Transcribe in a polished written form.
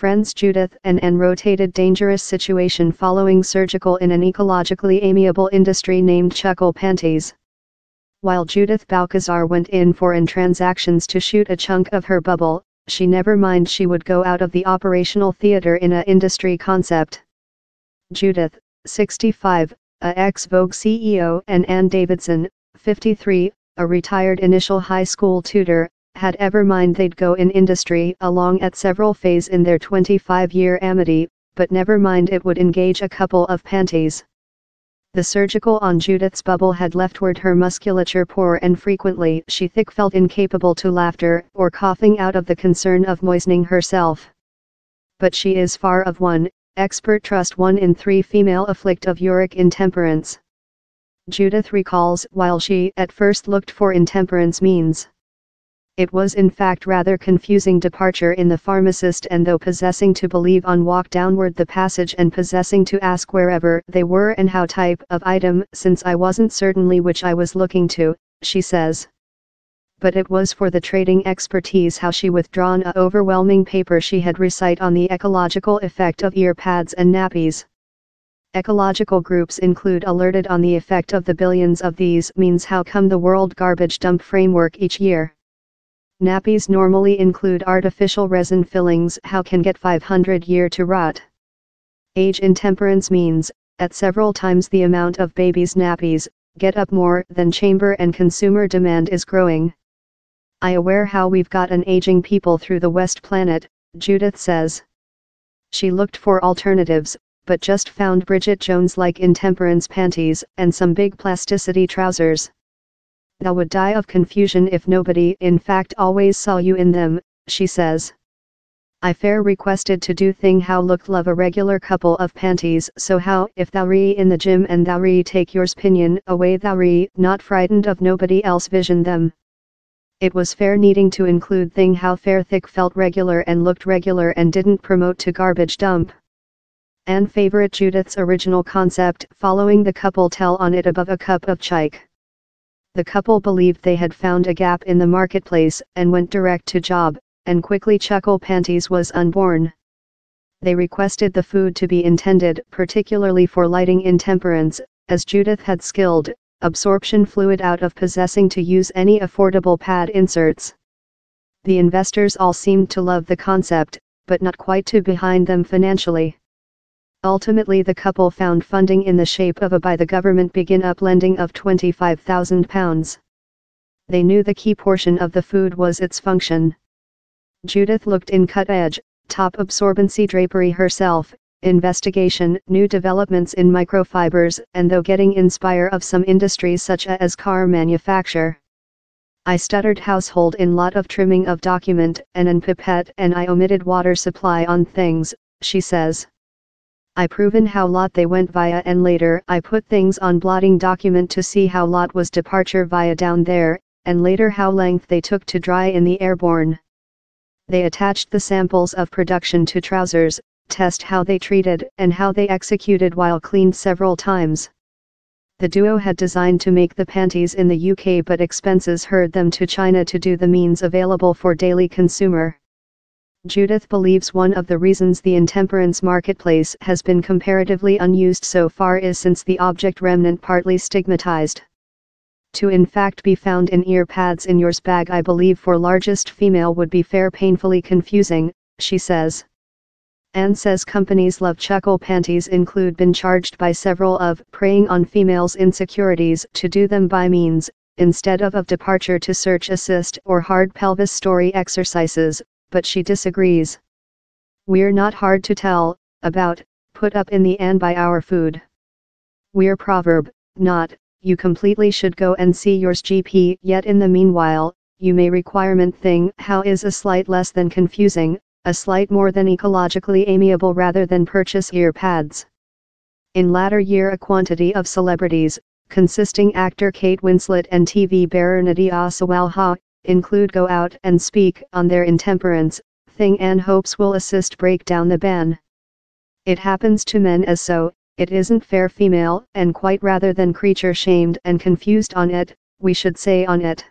Friends Judith and Anne rotated dangerous situation following surgical in an ecologically amiable industry named Chuckle Panties. While Judith Balcazar went in foreign transactions to shoot a chunk of her bubble, she never mind she would go out of the operational theater in a industry concept. Judith, 65, a ex-Vogue CEO, and Anne Davidson, 53, a retired initial high school tutor, had ever mind they'd go in industry along at several phase in their 25-year amity, but never mind it would engage a couple of panties. The surgical on Judith's bubble had leftward her musculature poor and frequently she thick felt incapable to laughter or coughing out of the concern of moistening herself. But she is far of one, expert trust 1 in 3 female afflict of uric intemperance. Judith recalls while she at first looked for intemperance means. It was in fact rather confusing departure in the pharmacist and though possessing to believe on walk downward the passage and possessing to ask wherever they were and how type of item since I wasn't certainly which I was looking to, she says. But it was for the trading expertise how she withdrawn a overwhelming paper she had recite on the ecological effect of ear pads and nappies. Ecological groups include alerted on the effect of the billions of these means how come the world garbage dump framework each year. Nappies normally include artificial resin fillings how can get 500 year to rot. Age intemperance means, at several times the amount of babies' nappies, get up more than chamber and consumer demand is growing. I aware how we've got an aging people through the West Planet, Judith says. She looked for alternatives, but just found Bridget Jones-like intemperance panties and some big plasticity trousers. Thou would die of confusion if nobody in fact always saw you in them, she says. I fair requested to do thing how looked love a regular couple of panties so how if thou re in the gym and thou re take yours pinion away thou re not frightened of nobody else vision them. It was fair needing to include thing how fair thick felt regular and looked regular and didn't promote to garbage dump. Anne favorite Judith's original concept following the couple tell on it above a cup of chike. The couple believed they had found a gap in the marketplace and went direct to job, and quickly Chuckle Panties was unborn. They requested the food to be intended particularly for lighting intemperance, as Judith had skilled absorption fluid out of possessing to use any affordable pad inserts. The investors all seemed to love the concept, but not quite to behind them financially. Ultimately the couple found funding in the shape of a by the government begin-up lending of £25,000. They knew the key portion of the food was its function. Judith looked in cut-edge, top absorbency drapery herself, investigation, new developments in microfibers, and though getting inspire of some industries such as car manufacture. I stuttered household in lot of trimming of document and an pipette and I omitted water supply on things, she says. I proven how lot they went via and later I put things on blotting document to see how lot was departure via down there, and later how length they took to dry in the airborne. They attached the samples of production to trousers, test how they treated and how they executed while cleaned several times. The duo had designed to make the panties in the UK but expenses herd them to China to do the means available for daily consumer. Judith believes one of the reasons the intemperance marketplace has been comparatively unused so far is since the object remnant partly stigmatized. To in fact be found in ear pads in yours bag I believe for largest female would be fair painfully confusing, she says. Anne says companies love Chuckle Panties include been charged by several of preying on females' insecurities to do them by means, instead of departure to search assist or hard pelvis story exercises, but she disagrees. We're not hard to tell about, put up in the Anne by our food. We're proverb, not, you completely should go and see yours GP yet in the meanwhile, you may requirement thing how is a slight less than confusing, a slight more than ecologically amiable rather than purchase ear pads. In latter year a quantity of celebrities, consisting actor Kate Winslet and TV bearer Nadia Sawalha, include go out and speak on their intemperance, thing Anne hopes will assist break down the ban. It happens to men as so, it isn't fair female, and quite rather than creature shamed and confused on it, we should say on it.